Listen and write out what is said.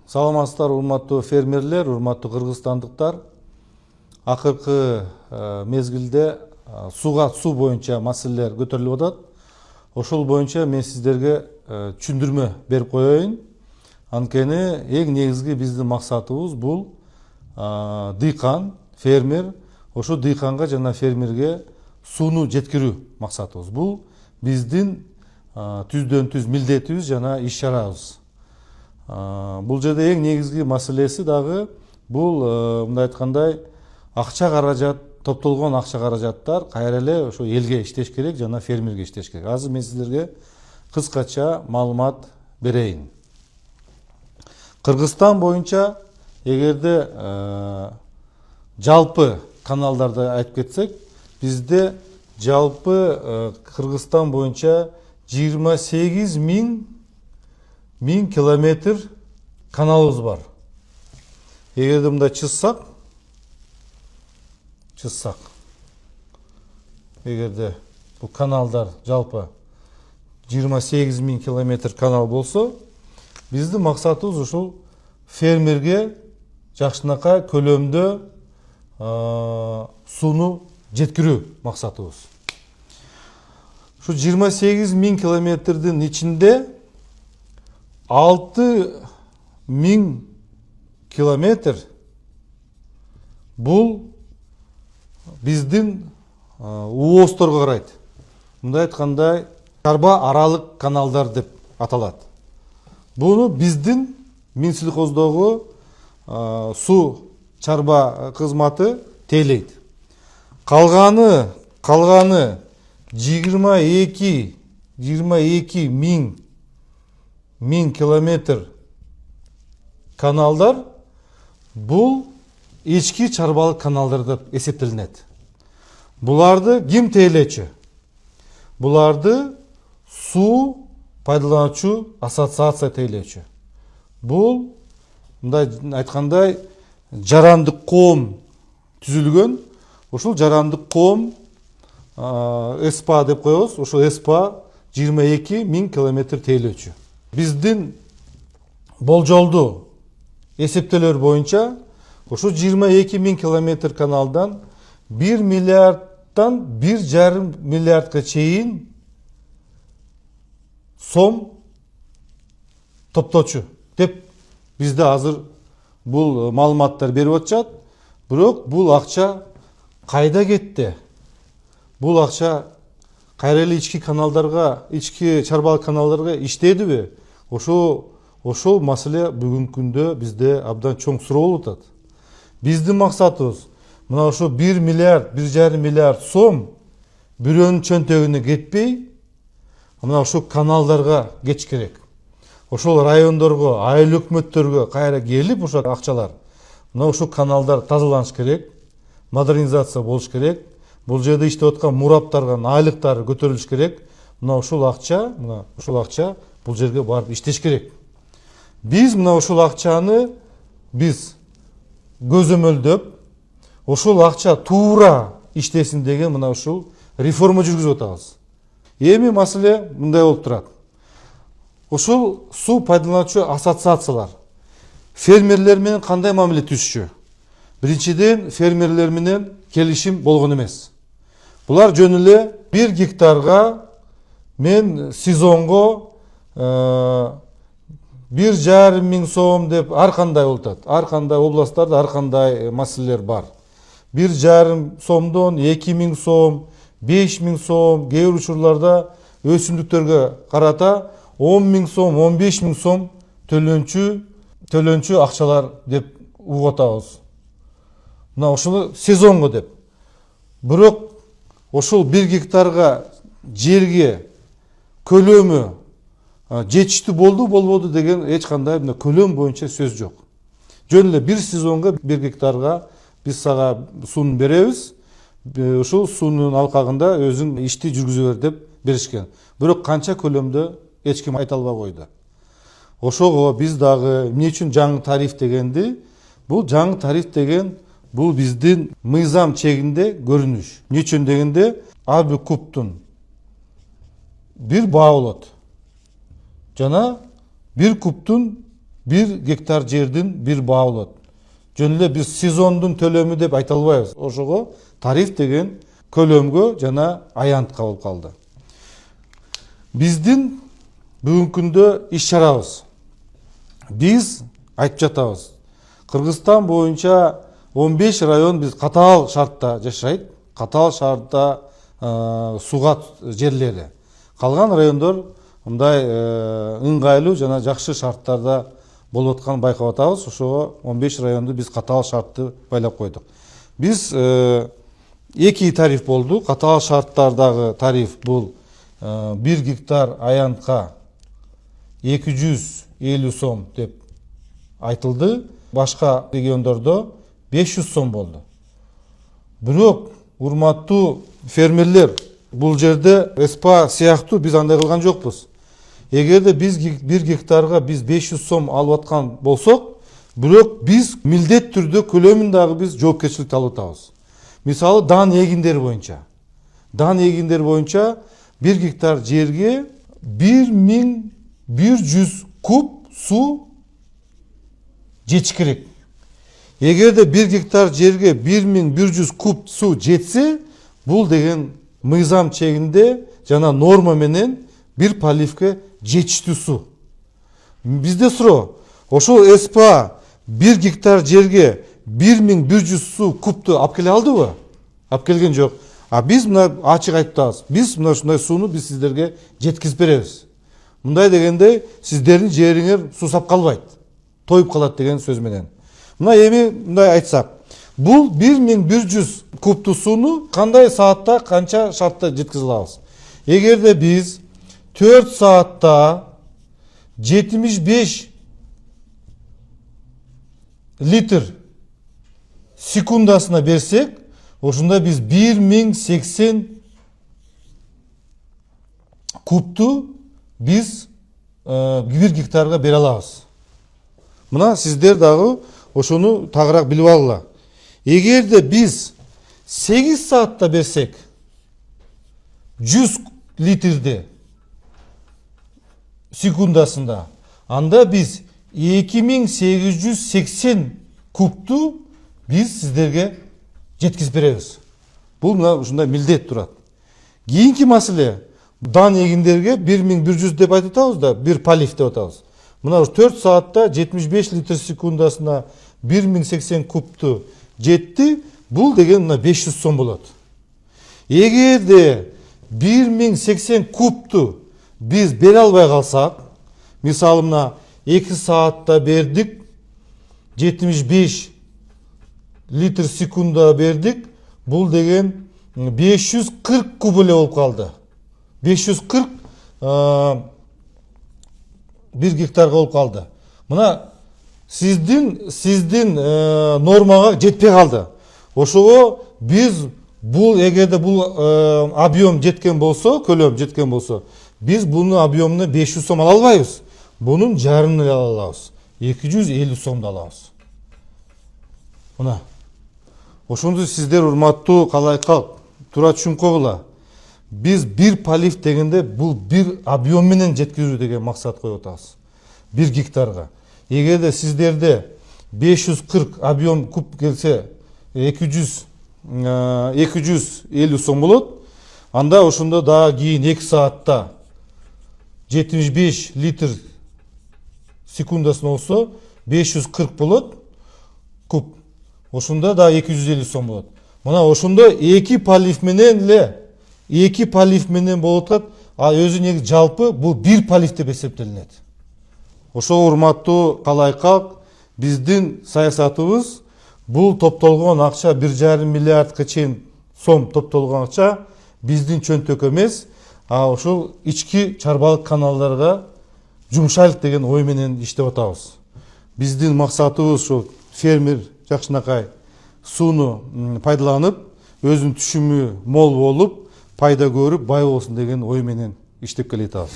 Саламатсыздар, урматтуу фермерлер, урматтуу кыргызстандыктар. Акыркы мезгилде суу боюнча маселелер көтөрүлүп атат. Ошол боюнча мен сиздерге түшүндүрмө берип коеюн. Анткени эң негизги биздин максатыбыз бул дыйкан, фермер, ошо дыйканга жана фермерге сууну жеткирүү максатыбыз. Бул биздин түздөн түз милдетибиз жана иш чарабыз. Бул жерде эң негизги маселеси дагы бул мындай айткандай акча каражат, топтолгон акча каражаттар кайра эле ошо элге иштеш керек жана фермерге иштеш керек. Азыр мен сиздерге кыскача маалымат берейин. Кыргызстан боюнча эгерде жалпы каналдарды айтып кетсек, бизде жалпы Кыргызстан боюнча 28 миң километр каналыбыз бар. Эгерде мындай чызсак, эгерде бул каналдар жалпы 28 миң километр канал болсо, биздин максатыбыз ушул фермерге жакшынакай көлөмдө сууну жеткирүү максатыбыз. Ушу 28 миң километрдин ичинде 6 миң километр бул биздин уоздорго карайт. Мындай айткандай чарба аралык каналдар деп аталат. Буну биздин Минсельхоздогу суу чарба кызматы тейлейт. Калганы 22 миң километр каналдар бул ички чарбалык каналдар деп эсептелинет. Буларды ким тейлечү? Буларды суу пайдалануучу ассоциация тейлечү. Бул мындай айткандай жарандык коом түзүлгөн. Ушул жарандык коом СПА деп коебуз. Ошол СПА 22 миң километр тейлөөчү. Биздин болжолду эсептөөлөр боюнча ошо 22 миң километр каналдан 1 миллиардтан 1,5 миллиардка чейин сом топточу деп бизде азыр бул маалыматтар берип атышат. Бирок бул акча кайда кетти? Бул акча кайра эле ички каналдарга, ички чарбалык каналдарга иштедиби? Ошол маселе бүгүнкү күндө бизде абдан чоң суроо болуп атат. Биздин максатыбыз мына ошо 1 миллиард, 1,5 миллиард сом бирөөнүн чөнтөгүнө кетпей, мына ошол каналдарга кетиш керек. Ошол райондорго, айыл өкмөттөргө кайра келип ошол акчалар мына ошол каналдар тазаланыш керек, модернизация болуш керек. Бул жерде иштеп аткан мураптарга айлыктары көтөрүлүш керек. Мына ошол акча бул жерге барып иштеш керек. Биз мына ошол акчаны көзөмөлдөп, ошол акча туура иштесин деген мына ушул реформа жүргүзүп атабыз. Эми маселе мындай болуп турат. Ошол суу пайдалануучу ассоциациялар фермерлер менен кандай мамиле түзүшчү? Биринчиден, фермерлер менен келишим болгон эмес. Булар жөн эле 1 гектарга мен сезонго 1,5 миң сом деп ар кандай болуп атат. Ар кандай областтарда ар кандай маселелер бар. 1,5 сомдон 2 миң сом, 5 миң сом, кээ бир учурларда өсүмдүктөргө карата 10 миң сом, 15 миң сом төлөнчү акчалар деп угуп атабыз. Мына ошол сезонго деп. Бирок ошол 1 гектарга жерге көлөмү жетиштүү болбоду деген эч кандай көлөм боюнча сөз жок. Жөн эле 1 сезонго 1 гектарга биз сага сууну беребиз. Ушул суунун алкагында өзүң ишти жүргүзө бер деп беришкен. Бирок канча көлөмдө эч ким айта албай койду. Ошого биз дагы эмне үчүн жаңы тариф дегенди? Бул жаңы тариф деген бул биздин мыйзам чегинде көрүнүш. Эмне үчүн дегенде ар бир кубтун бир баа болот. Жана бир кубтун 1 гектар жердин бир баа болот. Жөн эле биз сезондун төлөмү деп айта албайбыз. Ошого тариф деген көлөмгө жана аянтка болуп калды. Биздин бүгүнкү күндө иш чарабыз. Биз айтып жатабыз. Кыргызстан боюнча 15 район биз катаал шартта жашайт. Катаал шартта суга жерлери. Калган райондор мындай ыңгайлуу жана жакшы шарттарда болуп атканын байкап атабыз. Ошого 15 районду биз катаал шартты байлап койдук. Биз эки тариф болду. Катаал шарттардагы тариф бул 1 гектар аянтка 250 сом деп айтылды. Башка региондордо 500 сом болду. Бирок урматтуу фермерлер, бул жерде СПА сыяктуу биз андай кылган жокпуз. Эгерде биз 1 гектарга биз 500 сом алып аткан болсок, бирок биз милдет түрдө көлөмүн дагы биз жоопкерчиликти алып атабыз. Мисалы дан эгиндери боюнча. Дан эгиндери боюнча 1 гектар жерге 1100 куб суу жетиш керек. Эгерде 1 гектар жерге 1100 куб суу жетсе, бул деген мыйзам чегинде жана норма менен бир поливке жетиштүү суу. Бизде суроо, ошол СПА 1 гектар жерге 1100 суу кубту алып келе алдыбы? Алып келген жок. А биз мына ачык айтып атабыз. Биз мына ушундай сууну биз сиздерге жеткизип беребиз. Мындай дегенде сиздердин жериңер суусап калбайт. Тоюп калат деген сөз менен. Мына эми мындай айтсак, бул 1100 кубтуу сууну кандай саатта, канча шартта жеткизе алабыз? Эгерде биз 4 саатта 75 литр секундасына берсек, ошондо биз 1080 кубту биз 1 гектарга бере алабыз. Мына сиздер дагы ошону тагыраак билип алгыла. Эгерде биз 8 саатта берсек, 100 литрди секундасында, анда биз 2880 кубту биз сиздерге жеткизип беребиз. Бул мына ушундай милдет турат. Кийинки маселе, дан эгиндерге 1100 деп айтып атабыз да, бир полив деп атабыз. Мына 4 саатта 75 литр секундасына 1080 кубту жетти, бул деген мына 500 сом болот. Эгерде 1080 кубту биз бере албай калсак, мисалы мына 2 саатта бердик, 75 литр секунда бердик, бул деген 540 куб эле болуп калды. 540 1 гектарга болуп калды. Мына сиздин нормага жетпей калды. Ошого биз бул эгерде бул объем жеткен болсо, көлөм жеткен болсо, биз бунун объемуна 500 сом ала албайбыз. Бунун жарымын ала алабыз. 250 сомду алабыз. Мына ошондо сиздер урматтуу калай калк туура түшүнүп койгула. Биз бир полив дегенде бул бир объем менен жеткизүү деген максат коюп атабыз. 1 гектарга. Эгерде сиздерде 540 объем куб келсе 250 сом болот. Анда ошондо дагы кийин 2 саатта 75 литр секундасына болсо 540 болот куб. Ошондо дагы 250 сом болот. Мына ошондо эки полив менен болуп атат. А өзү негизи жалпы бул бир полив деп эсептелинет. Ошого урматтуу калай калк, биздин саясатыбыз бул топтолгон акча 1,5 миллиардга чейин сом топтолгон акча биздин чөнтөккө эмес, а ошол ички чарбалык каналдарга жумшайлык деген ой менен иштеп атабыз. Биздин максатыбыз ошол фермер жакшынакай сууну пайдаланып, өзүнүн түшүмү мол болуп, пайда көрүп, бай болсун деген ой менен иштеп келе жатабыз.